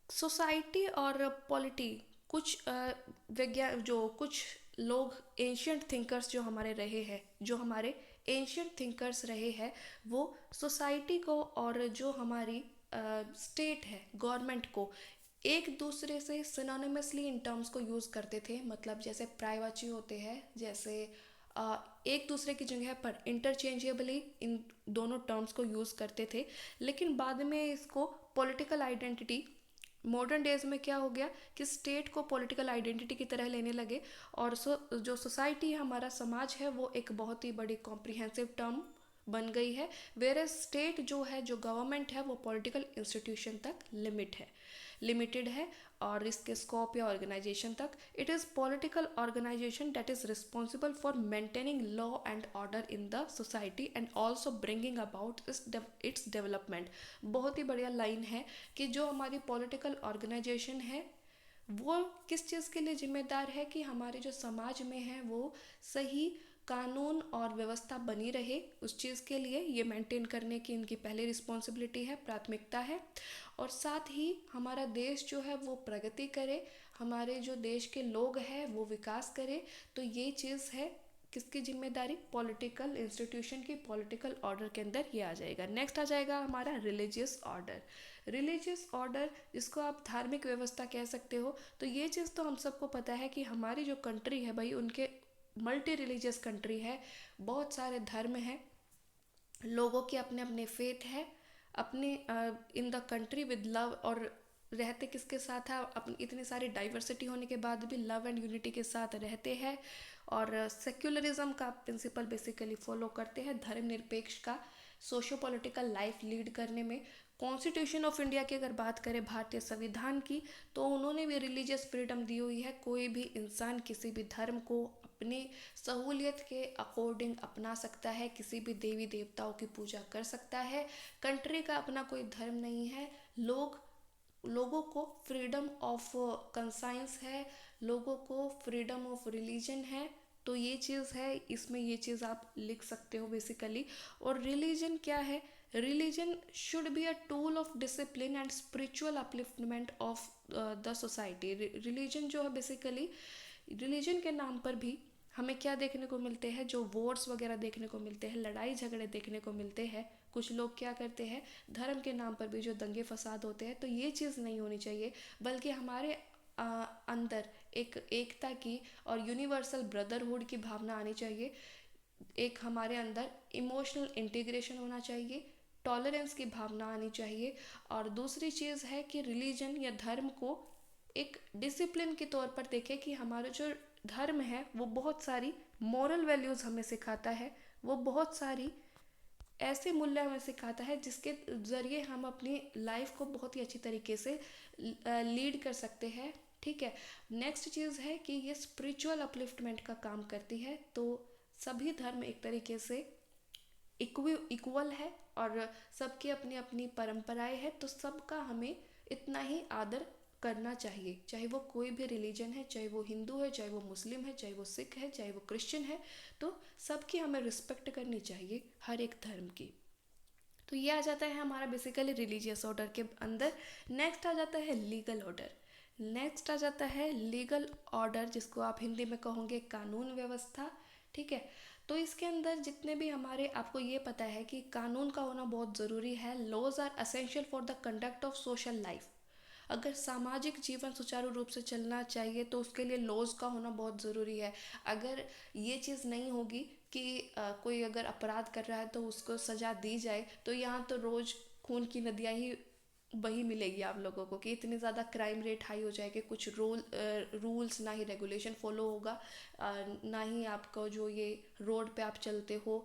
सोसाइटी और पॉलिटी कुछ विज्ञान जो कुछ लोग एंशियंट थिंकर्स जो हमारे एंशियंट थिंकर्स रहे हैं वो सोसाइटी को और जो हमारी स्टेट है गवर्नमेंट को एक दूसरे से सिनोनिमसली इन टर्म्स को यूज़ करते थे, मतलब जैसे प्राइवाची होते हैं, जैसे एक दूसरे की जगह पर इंटरचेंजेबली इन दोनों टर्म्स को यूज़ करते थे। लेकिन बाद में इसको पॉलिटिकल आइडेंटिटी मॉडर्न डेज में क्या हो गया कि स्टेट को पॉलिटिकल आइडेंटिटी की तरह लेने लगे। और जो सोसाइटी है हमारा समाज है वो एक बहुत ही बड़ी कॉम्प्रिहेंसिव टर्म बन गई है, वेयर स्टेट जो है जो गवर्नमेंट है वो पॉलिटिकल इंस्टीट्यूशन तक लिमिटेड है। और इसके स्कोप या ऑर्गेनाइजेशन तक, it is political organisation that is responsible for maintaining law and order in the society and also bringing about its development. बहुत ही बढ़िया लाइन है कि जो हमारी पॉलिटिकल ऑर्गेनाइजेशन है वो किस चीज़ के लिए जिम्मेदार है कि हमारे जो समाज में है वो सही कानून और व्यवस्था बनी रहे, उस चीज़ के लिए ये मेंटेन करने की इनकी पहली रिस्पॉन्सिबिलिटी है, प्राथमिकता है। और साथ ही हमारा देश जो है वो प्रगति करे, हमारे जो देश के लोग हैं वो विकास करे। तो ये चीज़ है किसकी जिम्मेदारी, पॉलिटिकल इंस्टीट्यूशन की, पॉलिटिकल ऑर्डर के अंदर ये आ जाएगा। नेक्स्ट आ जाएगा हमारा रिलीजियस ऑर्डर। रिलीजियस ऑर्डर जिसको आप धार्मिक व्यवस्था कह सकते हो। तो ये चीज़ तो हम सबको पता है कि हमारी जो कंट्री है भाई उनके मल्टी रिलीजियस कंट्री है, बहुत सारे धर्म हैं, लोगों के अपने अपने फेथ है, अपने in the country with love. और रहते किसके साथ है, अपनी इतनी सारी डाइवर्सिटी होने के बाद भी लव एंड यूनिटी के साथ रहते हैं। और सेक्युलरिज्म का प्रिंसिपल बेसिकली फॉलो करते हैं, धर्मनिरपेक्ष का सोशो पॉलिटिकल लाइफ लीड करने में। कॉन्स्टिट्यूशन ऑफ इंडिया की अगर बात करें, भारतीय संविधान की, तो उन्होंने भी रिलीजियस फ्रीडम दी हुई है, कोई भी इंसान किसी भी धर्म को अपनी सहूलियत के अकॉर्डिंग अपना सकता है, किसी भी देवी देवताओं की पूजा कर सकता है। कंट्री का अपना कोई धर्म नहीं है, लोगों को फ्रीडम ऑफ कंसाइंस है, लोगों को फ्रीडम ऑफ रिलीजन है। तो ये चीज़ है, इसमें ये चीज़ आप लिख सकते हो बेसिकली। और रिलीजन क्या है, religion should be a tool of discipline and spiritual upliftment of the society. Religion जो है बेसिकली, रिलीजन के नाम पर भी हमें क्या देखने को मिलते हैं, जो वॉर्स वगैरह देखने को मिलते हैं, लड़ाई झगड़े देखने को मिलते हैं। कुछ लोग क्या करते हैं, धर्म के नाम पर भी जो दंगे फसाद होते हैं, तो ये चीज़ नहीं होनी चाहिए, बल्कि हमारे अंदर एक एकता की और यूनिवर्सल ब्रदरहुड की भावना आनी चाहिए। एक हमारे अंदर इमोशनल इंटीग्रेशन होना चाहिए, टॉलरेंस की भावना आनी चाहिए। और दूसरी चीज़ है कि रिलीजन या धर्म को एक डिसिप्लिन के तौर पर देखें कि हमारा जो धर्म है वो बहुत सारी मॉरल वैल्यूज़ हमें सिखाता है, वो बहुत सारी ऐसे मूल्य हमें सिखाता है जिसके ज़रिए हम अपनी लाइफ को बहुत ही अच्छी तरीके से लीड कर सकते हैं। ठीक है। नेक्स्ट चीज़ है कि ये स्पिरिचुअल अपलिफ्टमेंट का काम करती है। तो सभी धर्म एक तरीके से इक्वल है और सबकी अपनी अपनी परंपराएं हैं, तो सबका हमें इतना ही आदर करना चाहिए, चाहे वो कोई भी रिलीजन है, चाहे वो हिंदू है, चाहे वो मुस्लिम है, चाहे वो सिख है, चाहे वो क्रिश्चियन है। तो सबकी हमें रिस्पेक्ट करनी चाहिए, हर एक धर्म की। तो ये आ जाता है हमारा बेसिकली रिलीजियस ऑर्डर के अंदर। नेक्स्ट आ जाता है लीगल ऑर्डर। नेक्स्ट आ जाता है लीगल ऑर्डर, जिसको आप हिंदी में कहोगे कानून व्यवस्था। ठीक है। तो इसके अंदर जितने भी हमारे, आपको ये पता है कि कानून का होना बहुत ज़रूरी है। Laws are essential for the conduct of social life. अगर सामाजिक जीवन सुचारू रूप से चलना चाहिए तो उसके लिए लॉज का होना बहुत ज़रूरी है। अगर ये चीज़ नहीं होगी कि कोई अगर अपराध कर रहा है तो उसको सज़ा दी जाए, तो यहाँ तो रोज़ खून की नदियाँ ही वही मिलेगी आप लोगों को, कि इतनी ज़्यादा क्राइम रेट हाई हो जाए कि कुछ रूल्स ना ही रेगुलेशन फॉलो होगा, ना ही आपका जो ये रोड पे आप चलते हो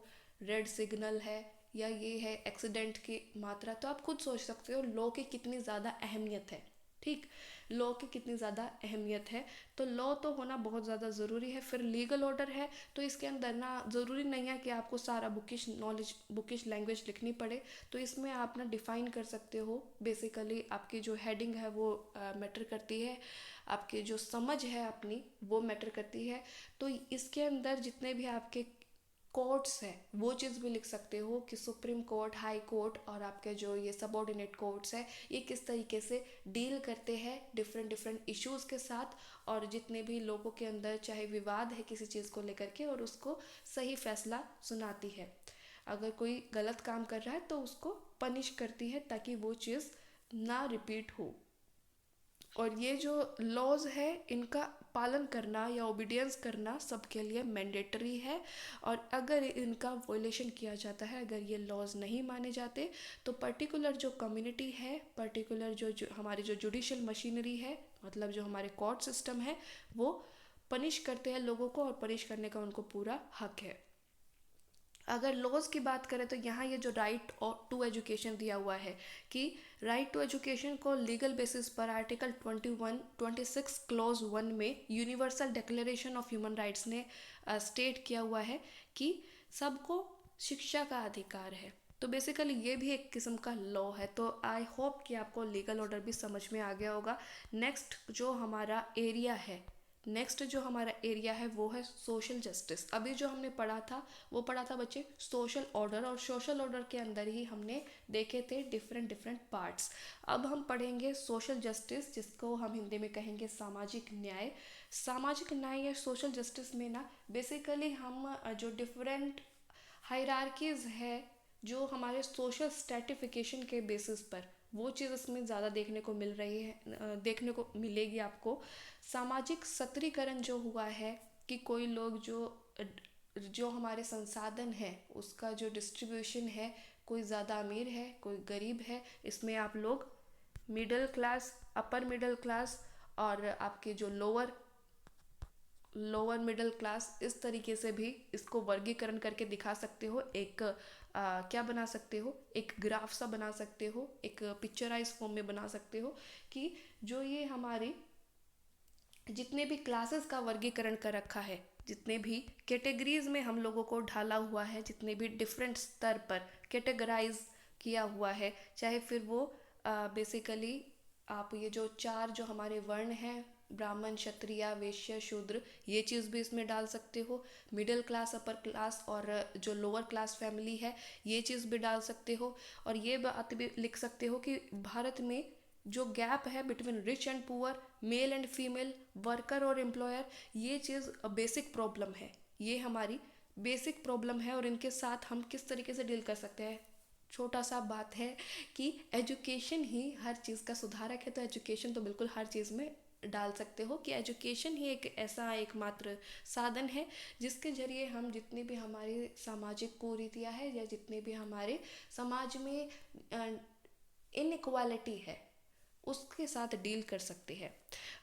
रेड सिग्नल है या ये है एक्सीडेंट की मात्रा, तो आप खुद सोच सकते हो लॉ की कितनी ज़्यादा अहमियत है। ठीक, लॉ की कितनी ज़्यादा अहमियत है। तो लॉ तो होना बहुत ज़्यादा ज़रूरी है। फिर लीगल ऑर्डर है, तो इसके अंदर ना ज़रूरी नहीं है कि आपको सारा बुकिश नॉलेज, बुकिश लैंग्वेज लिखनी पड़े। तो इसमें आप ना डिफ़ाइन कर सकते हो। बेसिकली आपकी जो हेडिंग है वो मैटर करती है, आपकी जो समझ है अपनी वो मैटर करती है। तो इसके अंदर जितने भी आपके कोर्ट्स है वो चीज़ भी लिख सकते हो कि सुप्रीम कोर्ट, हाई कोर्ट और आपके जो ये सबऑर्डिनेट कोर्ट्स है ये किस तरीके से डील करते हैं डिफरेंट डिफरेंट इश्यूज़ के साथ, और जितने भी लोगों के अंदर चाहे विवाद है किसी चीज़ को लेकर के, और उसको सही फैसला सुनाती है। अगर कोई गलत काम कर रहा है तो उसको पनिश करती है ताकि वो चीज़ ना रिपीट हो। और ये जो लॉज है इनका पालन करना या ओबीडियंस करना सबके लिए मैंडेटरी है। और अगर इनका वॉयलेशन किया जाता है, अगर ये लॉज नहीं माने जाते, तो पर्टिकुलर जो कम्युनिटी है, पर्टिकुलर जो हमारी जो जुडिशल मशीनरी है, मतलब जो हमारे कोर्ट सिस्टम है, वो पनिश करते हैं लोगों को, और पनिश करने का उनको पूरा हक है। अगर लॉज की बात करें तो यहाँ ये जो राइट टू एजुकेशन दिया हुआ है कि राइट टू एजुकेशन को लीगल बेसिस पर आर्टिकल 26 क्लॉज 1 में universal declaration of human rights ने स्टेट किया हुआ है कि सबको शिक्षा का अधिकार है। तो बेसिकली ये भी एक किस्म का लॉ है। तो आई होप कि आपको लीगल ऑर्डर भी समझ में आ गया होगा। नेक्स्ट जो हमारा एरिया है, नेक्स्ट जो हमारा एरिया है वो है सोशल जस्टिस। अभी जो हमने पढ़ा था वो पढ़ा था बच्चे सोशल ऑर्डर, और सोशल ऑर्डर के अंदर ही हमने देखे थे डिफरेंट डिफरेंट पार्ट्स। अब हम पढ़ेंगे सोशल जस्टिस, जिसको हम हिंदी में कहेंगे सामाजिक न्याय। सामाजिक न्याय या सोशल जस्टिस में ना बेसिकली हम जो डिफरेंट हायरार्कीज है, जो हमारे सोशल स्ट्रेटिफिकेशन के बेसिस पर, वो चीज़ इसमें ज़्यादा देखने को मिल रही है, देखने को मिलेगी आपको। सामाजिक सत्रीकरण जो हुआ है कि कोई लोग जो हमारे संसाधन है उसका जो डिस्ट्रीब्यूशन है, कोई ज़्यादा अमीर है, कोई गरीब है, इसमें आप लोग middle class, upper middle class और आपके जो लोअर मिडिल क्लास, इस तरीके से भी इसको वर्गीकरण करके दिखा सकते हो। एक क्या बना सकते हो, एक ग्राफ सा बना सकते हो, एक पिक्चराइज फॉर्म में बना सकते हो कि जो ये हमारी जितने भी क्लासेस का वर्गीकरण कर रखा है, जितने भी कैटेगरीज में हम लोगों को ढाला हुआ है, जितने भी डिफरेंट स्तर पर कैटेगराइज किया हुआ है, चाहे फिर वो बेसिकली आप ये जो चार जो हमारे वर्ण हैं, ब्राह्मण, क्षत्रिय, वैश्य, शूद्र, ये चीज़ भी इसमें डाल सकते हो। मिडिल क्लास, अपर क्लास और जो लोअर क्लास फैमिली है, ये चीज़ भी डाल सकते हो। और ये बात भी लिख सकते हो कि भारत में जो गैप है between rich and poor, male and female, worker और एम्प्लॉयर, ये चीज़ बेसिक प्रॉब्लम है। ये हमारी बेसिक प्रॉब्लम है और इनके साथ हम किस तरीके से डील कर सकते हैं। छोटा सा बात है कि एजुकेशन ही हर चीज़ का सुधारक है। तो एजुकेशन तो बिल्कुल हर चीज़ में डाल सकते हो कि एजुकेशन ही एक ऐसा एकमात्र साधन है जिसके जरिए हम जितनी भी हमारी सामाजिक कुरीतियाँ है या जितने भी हमारे समाज में इनइक्वालिटी है उसके साथ डील कर सकते हैं।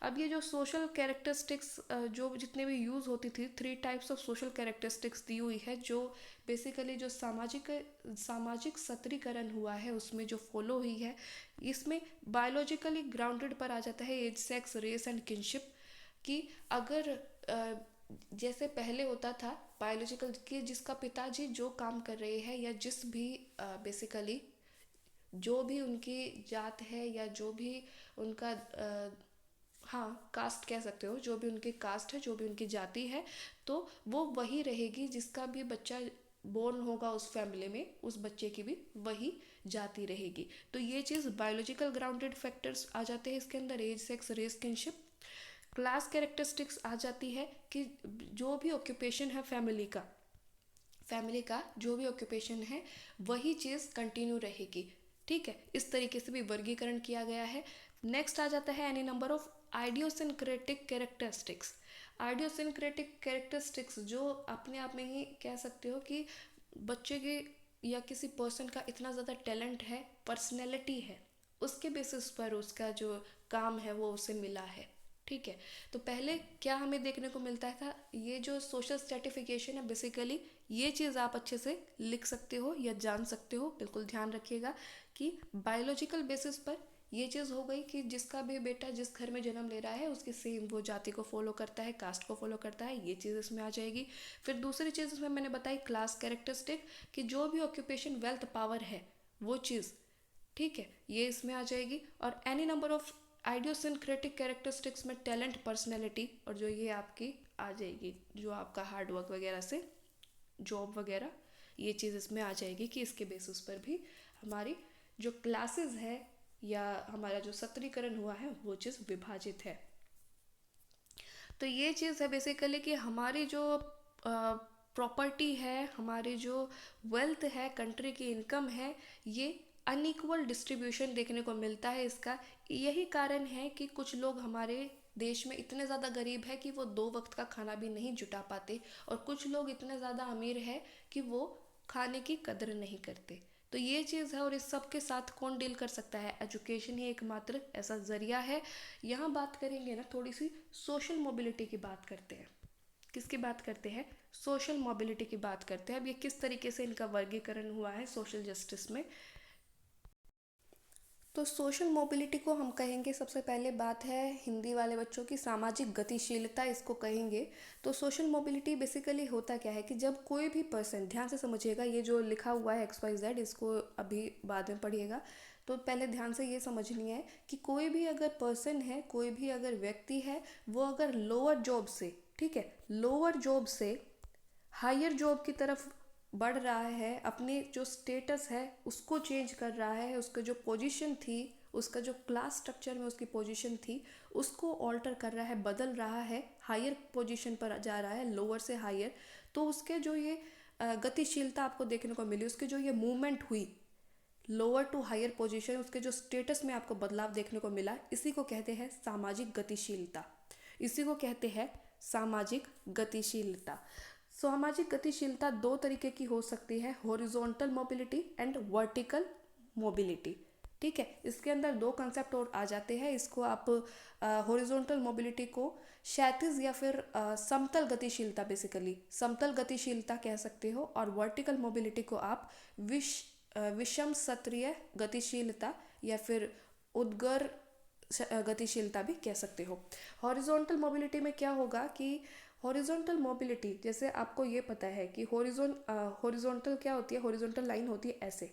अब ये जो सोशल कैरेक्टरिस्टिक्स जो जितने भी यूज़ होती थी, 3 टाइप्स ऑफ सोशल कैरेक्टरिस्टिक्स दी हुई है, जो बेसिकली जो सामाजिक सत्रीकरण हुआ है उसमें जो फॉलो हुई है। इसमें बायोलॉजिकली ग्राउंडेड पर आ जाता है age, sex, race and kinship. कि अगर जैसे पहले होता था बायोलॉजिकल कि जिसका पिताजी जो काम कर रहे हैं या जिस भी बेसिकली जो भी उनकी जात है या जो भी उनका हाँ कास्ट कह सकते हो, जो भी उनकी कास्ट है, जो भी उनकी जाति है, तो वो वही रहेगी। जिसका भी बच्चा बोर्न होगा उस फैमिली में, उस बच्चे की भी वही जाति रहेगी। तो ये चीज़ बायोलॉजिकल ग्राउंडेड फैक्टर्स आ जाते हैं इसके अंदर, age, sex, race, kinship. Class characteristics आ जाती है कि जो भी ऑक्यूपेशन है फैमिली का जो भी ऑक्यूपेशन है वही चीज़ कंटिन्यू रहेगी। ठीक है, इस तरीके से भी वर्गीकरण किया गया है। नेक्स्ट आ जाता है any number of idiosyncratic characteristics. Idiosyncratic characteristics जो अपने आप में ही कह सकते हो कि बच्चे के या किसी पर्सन का इतना ज़्यादा टैलेंट है, पर्सनैलिटी है, उसके बेसिस पर उसका जो काम है वो उसे मिला है। ठीक है, तो पहले क्या हमें देखने को मिलता था, ये जो सोशल स्ट्रेटिफिकेशन है बेसिकली ये चीज़ आप अच्छे से लिख सकते हो या जान सकते हो। बिल्कुल ध्यान रखिएगा कि बायोलॉजिकल बेसिस पर ये चीज़ हो गई कि जिसका भी बेटा जिस घर में जन्म ले रहा है उसकी सेम वो जाति को फॉलो करता है, कास्ट को फॉलो करता है, ये चीज़ इसमें आ जाएगी। फिर दूसरी चीज़ इसमें मैंने बताई क्लास कैरेक्टरिस्टिक, कि जो भी ऑक्यूपेशन वेल्थ पावर है वो चीज़, ठीक है, ये इसमें आ जाएगी। और any number of idiosyncratic characteristics में टैलेंट, पर्सनैलिटी, और जो ये आपकी आ जाएगी जो आपका हार्ड वर्क वगैरह से जॉब वगैरह, ये चीज़ इसमें आ जाएगी कि इसके बेसिस पर भी हमारी जो क्लासेस है या हमारा जो सत्रीकरण हुआ है वो चीज़ विभाजित है। तो ये चीज़ है बेसिकली कि हमारी जो प्रॉपर्टी है, हमारी जो वेल्थ है, कंट्री की इनकम है, ये अनइक्वल डिस्ट्रीब्यूशन देखने को मिलता है इसका। यही कारण है कि कुछ लोग हमारे देश में इतने ज़्यादा गरीब है कि वो 2 वक्त का खाना भी नहीं जुटा पाते, और कुछ लोग इतने ज़्यादा अमीर है कि वो खाने की कदर नहीं करते। तो ये चीज़ है, और इस सब के साथ कौन डील कर सकता है? एजुकेशन ही एकमात्र ऐसा ज़रिया है। यहाँ बात करेंगे ना, थोड़ी सी सोशल मोबिलिटी की बात करते हैं। किसकी बात करते हैं? सोशल मोबिलिटी की बात करते हैं। अब ये किस तरीके से इनका वर्गीकरण हुआ है सोशल जस्टिस में। तो सोशल मोबिलिटी को हम कहेंगे, सबसे पहले बात है हिंदी वाले बच्चों की, सामाजिक गतिशीलता इसको कहेंगे। तो सोशल मोबिलिटी बेसिकली होता क्या है कि जब कोई भी पर्सन, ध्यान से समझिएगा, ये जो लिखा हुआ है XYZ इसको अभी बाद में पढ़िएगा, तो पहले ध्यान से ये समझनी है कि कोई भी अगर पर्सन है, कोई भी अगर व्यक्ति है, वो अगर लोअर जॉब से, ठीक है, लोअर जॉब से हायर जॉब की तरफ बढ़ रहा है, अपने जो स्टेटस है उसको चेंज कर रहा है, उसका जो पोजीशन थी, उसका जो क्लास स्ट्रक्चर में उसकी पोजीशन थी उसको ऑल्टर कर रहा है, बदल रहा है, हायर पोजीशन पर जा रहा है, लोअर से हायर, तो उसके जो ये गतिशीलता आपको देखने को मिली, उसकी जो ये मूवमेंट हुई लोअर टू हायर पोजीशन, उसके जो स्टेटस में आपको बदलाव देखने को मिला, इसी को कहते हैं सामाजिक गतिशीलता। इसी को कहते हैं सामाजिक गतिशीलता। सामाजिक गतिशीलता 2 तरीके की हो सकती है, horizontal mobility and vertical mobility. ठीक है, इसके अंदर 2 कंसेप्ट और आ जाते हैं। इसको आप हॉरिजॉन्टल मोबिलिटी को क्षैतिज या फिर समतल गतिशीलता, बेसिकली समतल गतिशीलता कह सकते हो, और वर्टिकल मोबिलिटी को आप विषम सत्रीय गतिशीलता या फिर उद्गर गतिशीलता भी कह सकते हो। हॉरिजॉन्टल मोबिलिटी में क्या होगा कि हॉरिजॉन्टल मोबिलिटी, जैसे आपको ये पता है कि हॉरिजॉन्टल क्या होती है? हॉरिजॉन्टल लाइन होती है ऐसे,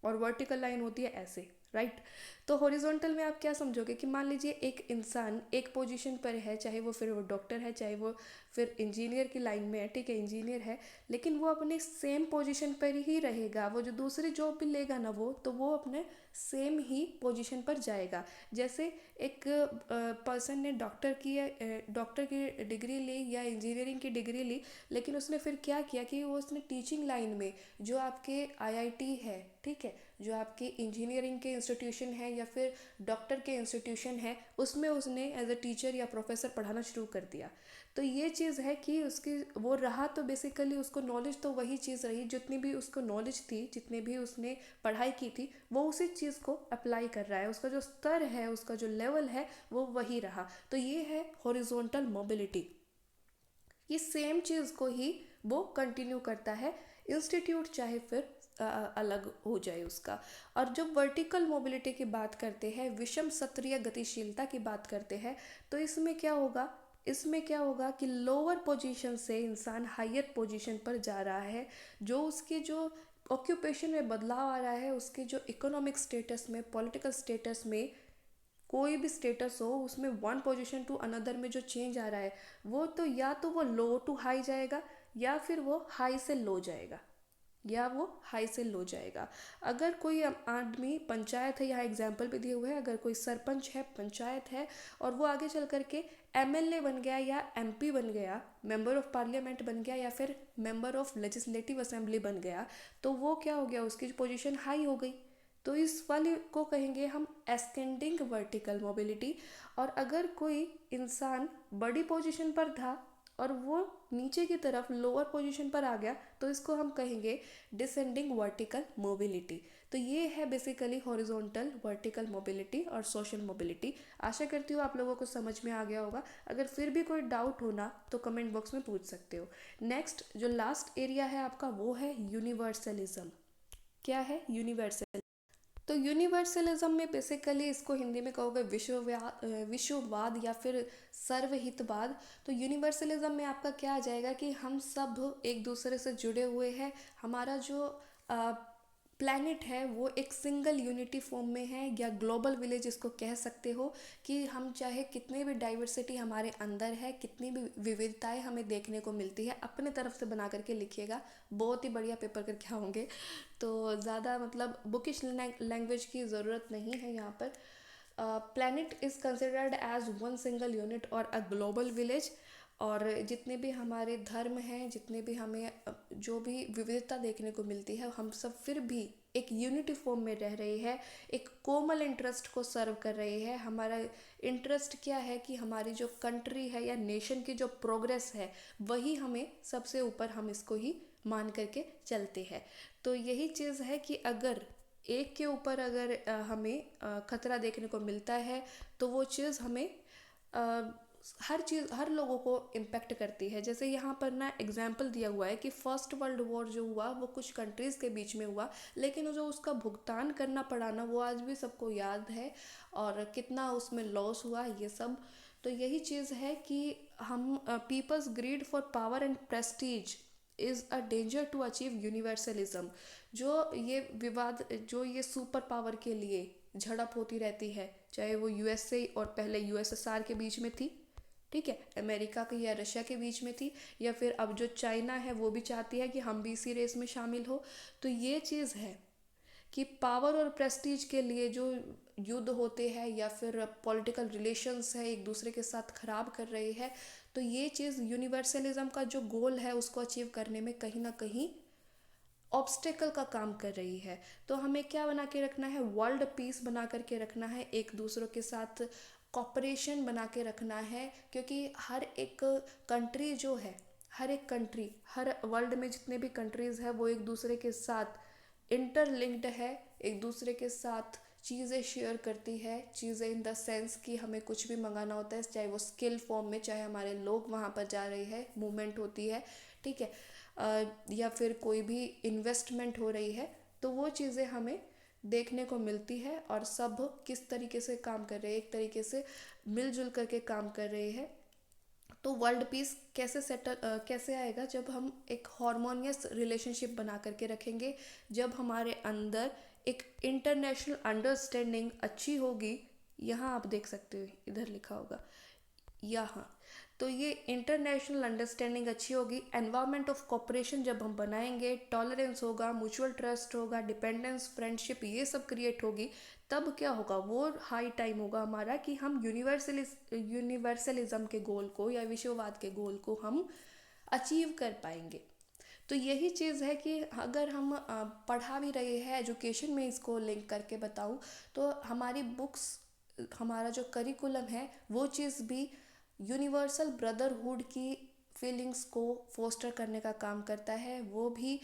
और वर्टिकल लाइन होती है ऐसे, राइट। तो हॉरिजॉन्टल में आप क्या समझोगे कि मान लीजिए एक इंसान एक पोजीशन पर है, चाहे वो फिर वो डॉक्टर है, चाहे वो फिर इंजीनियर की लाइन में है, ठीक है, इंजीनियर है, लेकिन वो अपने सेम पोजीशन पर ही रहेगा। वो जो दूसरी जॉब भी लेगा ना, वो अपने सेम ही पोजीशन पर जाएगा। जैसे एक पर्सन ने डॉक्टर की डिग्री ली या इंजीनियरिंग की डिग्री ली, लेकिन उसने फिर क्या किया कि वो उसने टीचिंग लाइन में, जो आपके IIT है, ठीक है, जो आपके इंजीनियरिंग के इंस्टीट्यूशन है या फिर डॉक्टर के इंस्टीट्यूशन है, उसमें उसने एज अ टीचर या प्रोफेसर पढ़ाना शुरू कर दिया। तो ये चीज़ है कि उसकी वो रहा, तो बेसिकली उसको नॉलेज तो वही चीज़ रही, जितनी भी उसको नॉलेज थी, जितनी भी उसने पढ़ाई की थी, वो उसी चीज़ को अप्लाई कर रहा है, उसका जो स्तर है, उसका जो लेवल है, वो वही रहा। तो ये है हॉरिजॉन्टल मोबिलिटी। ये सेम चीज़ को ही वो कंटिन्यू करता है, इंस्टीट्यूट चाहे फिर अलग हो जाए उसका। और जब वर्टिकल मोबिलिटी की बात करते हैं, विषम सत्रीय गतिशीलता की बात करते हैं, तो इसमें क्या होगा कि लोअर पोजीशन से इंसान हायर पोजीशन पर जा रहा है, जो उसके जो ऑक्यूपेशन में बदलाव आ रहा है, उसके जो इकोनॉमिक स्टेटस में, पॉलिटिकल स्टेटस में, कोई भी स्टेटस हो उसमें वन पोजीशन टू अनदर में जो चेंज आ रहा है, वो तो या तो वो लो टू हाई जाएगा, या फिर वो हाई से लो जाएगा, अगर कोई आदमी पंचायत है, यहाँ एग्जाम्पल भी दिए हुए हैं, अगर कोई सरपंच है, पंचायत है, और वो आगे चल करके MLA बन गया या MP बन गया, मेंबर ऑफ पार्लियामेंट बन गया, या फिर मेंबर ऑफ लेजिस्लेटिव असेंबली बन गया, तो वो क्या हो गया? उसकी पोजीशन हाई हो गई। तो इस वाले को कहेंगे हम एस्केंडिंग वर्टिकल मोबिलिटी। और अगर कोई इंसान बड़ी पोजीशन पर था और वो नीचे की तरफ लोअर पोजीशन पर आ गया तो इसको हम कहेंगे डिसेंडिंग वर्टिकल मोबिलिटी। तो ये है बेसिकली हॉरिजॉन्टल वर्टिकल मोबिलिटी और सोशल मोबिलिटी। आशा करती हूँ आप लोगों को समझ में आ गया होगा। अगर फिर भी कोई डाउट हो ना तो कमेंट बॉक्स में पूछ सकते हो। नेक्स्ट जो लास्ट एरिया है आपका वो है यूनिवर्सलिज्म। क्या है यूनिवर्सल? तो यूनिवर्सलिज्म में बेसिकली इसको हिंदी में कहोगे विश्ववाद या फिर सर्वहितवाद। तो यूनिवर्सलिज्म में आपका क्या आ जाएगा कि हम सब एक दूसरे से जुड़े हुए हैं। हमारा जो प्लैनेट है वो एक सिंगल यूनिटी फॉर्म में है, या ग्लोबल विलेज इसको कह सकते हो। कि हम चाहे कितने भी डाइवर्सिटी हमारे अंदर है, कितनी भी विविधताएं हमें देखने को मिलती है, अपने तरफ से बना करके लिखिएगा, बहुत ही बढ़िया पेपर करके आओगे। तो ज़्यादा मतलब बुकिश लैंग्वेज की ज़रूरत नहीं है यहाँ पर। Planet is considered as one single unit और अ ग्लोबल विलेज। और जितने भी हमारे धर्म हैं, जितने भी हमें जो भी विविधता देखने को मिलती है, हम सब फिर भी एक यूनिटी फॉर्म में रह रहे हैं, एक कॉमन इंटरेस्ट को सर्व कर रहे हैं। हमारा इंटरेस्ट क्या है कि हमारी जो कंट्री है या नेशन की जो प्रोग्रेस है वही हमें सबसे ऊपर, हम इसको ही मान करके चलते हैं। तो यही चीज़ है कि अगर एक के ऊपर अगर हमें खतरा देखने को मिलता है तो वो चीज़ हमें हर चीज़, हर लोगों को इम्पेक्ट करती है। जैसे यहाँ पर ना एग्जाम्पल दिया हुआ है कि फर्स्ट वर्ल्ड वॉर जो हुआ वो कुछ कंट्रीज़ के बीच में हुआ, लेकिन जो उसका भुगतान करना पड़ा ना वो आज भी सबको याद है, और कितना उसमें लॉस हुआ ये सब। तो यही चीज़ है कि हम people's greed for power and prestige is a danger to achieve universalism. जो ये विवाद, जो ये सुपर पावर के लिए झड़प होती रहती है, चाहे वो यूएसए और पहले यूएसएसआर के बीच में थी, ठीक है, अमेरिका के या रशिया के बीच में थी, या फिर अब जो चाइना है वो भी चाहती है कि हम भी इसी रेस में शामिल हो। तो ये चीज़ है कि पावर और प्रेस्टीज के लिए जो युद्ध होते हैं या फिर पॉलिटिकल रिलेशंस है एक दूसरे के साथ खराब कर रहे हैं, तो ये चीज़ यूनिवर्सलिज्म का जो गोल है उसको अचीव करने में कहीं ना कहीं ऑब्स्टेकल का काम कर रही है। तो हमें क्या बना के रखना है? वर्ल्ड पीस बना करके रखना है, एक दूसरों के साथ कॉपरेशन बना के रखना है। क्योंकि हर एक कंट्री जो है, हर एक कंट्री, हर वर्ल्ड में जितने भी कंट्रीज़ है वो एक दूसरे के साथ इंटरलिंक्ड है, एक दूसरे के साथ चीज़ें शेयर करती है। चीज़ें इन द सेंस कि हमें कुछ भी मंगाना होता है, चाहे वो स्किल फॉर्म में, चाहे हमारे लोग वहाँ पर जा रहे हैं, मूवमेंट होती है, ठीक है, या फिर कोई भी इन्वेस्टमेंट हो रही है, तो वो चीज़ें हमें देखने को मिलती है। और सब किस तरीके से काम कर रहे हैं, एक तरीके से मिलजुल करके काम कर रहे हैं। तो वर्ल्ड पीस कैसे आएगा? जब हम एक हार्मोनियस रिलेशनशिप बना करके रखेंगे, जब हमारे अंदर एक इंटरनेशनल अंडरस्टैंडिंग अच्छी होगी। यहाँ आप देख सकते हो, इधर लिखा होगा यहाँ। तो ये इंटरनेशनल अंडरस्टैंडिंग अच्छी होगी, एनवायरनमेंट ऑफ कोऑपरेशन जब हम बनाएंगे, टॉलरेंस होगा, म्यूचुअल ट्रस्ट होगा, डिपेंडेंस, फ्रेंडशिप, ये सब क्रिएट होगी, तब क्या होगा? वो हाई टाइम होगा हमारा कि हम यूनिवर्सलिज्म के गोल को या विश्ववाद के गोल को हम अचीव कर पाएंगे। तो यही चीज़ है कि अगर हम पढ़ा भी रहे हैं, एजुकेशन में इसको लिंक करके बताऊँ तो हमारी बुक्स, हमारा जो करिकुलम है वो चीज़ भी यूनिवर्सल ब्रदरहुड की फीलिंग्स को फोस्टर करने का काम करता है। वो भी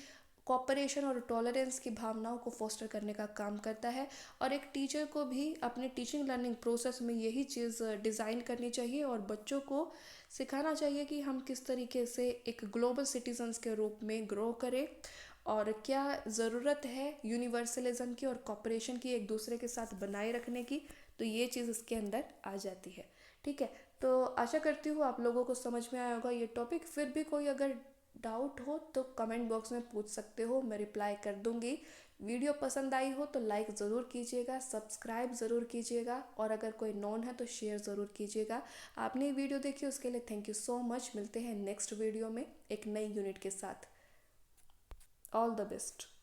कॉपरेशन और टॉलरेंस की भावनाओं को फोस्टर करने का काम करता है। और एक टीचर को भी अपने टीचिंग लर्निंग प्रोसेस में यही चीज़ डिज़ाइन करनी चाहिए और बच्चों को सिखाना चाहिए कि हम किस तरीके से एक ग्लोबल सिटीजन्स के रूप में ग्रो करें, और क्या ज़रूरत है यूनिवर्सलिज्म की और कॉपरेशन की एक दूसरे के साथ बनाए रखने की। तो ये चीज़ इसके अंदर आ जाती है, ठीक है। तो आशा करती हूँ आप लोगों को समझ में आया होगा ये टॉपिक। फिर भी कोई अगर डाउट हो तो कमेंट बॉक्स में पूछ सकते हो, मैं रिप्लाई कर दूँगी। वीडियो पसंद आई हो तो लाइक ज़रूर कीजिएगा, सब्सक्राइब ज़रूर कीजिएगा, और अगर कोई नॉन है तो शेयर ज़रूर कीजिएगा। आपने ये वीडियो देखी उसके लिए थैंक यू सो मच। मिलते हैं नेक्स्ट वीडियो में एक नई यूनिट के साथ। All the best.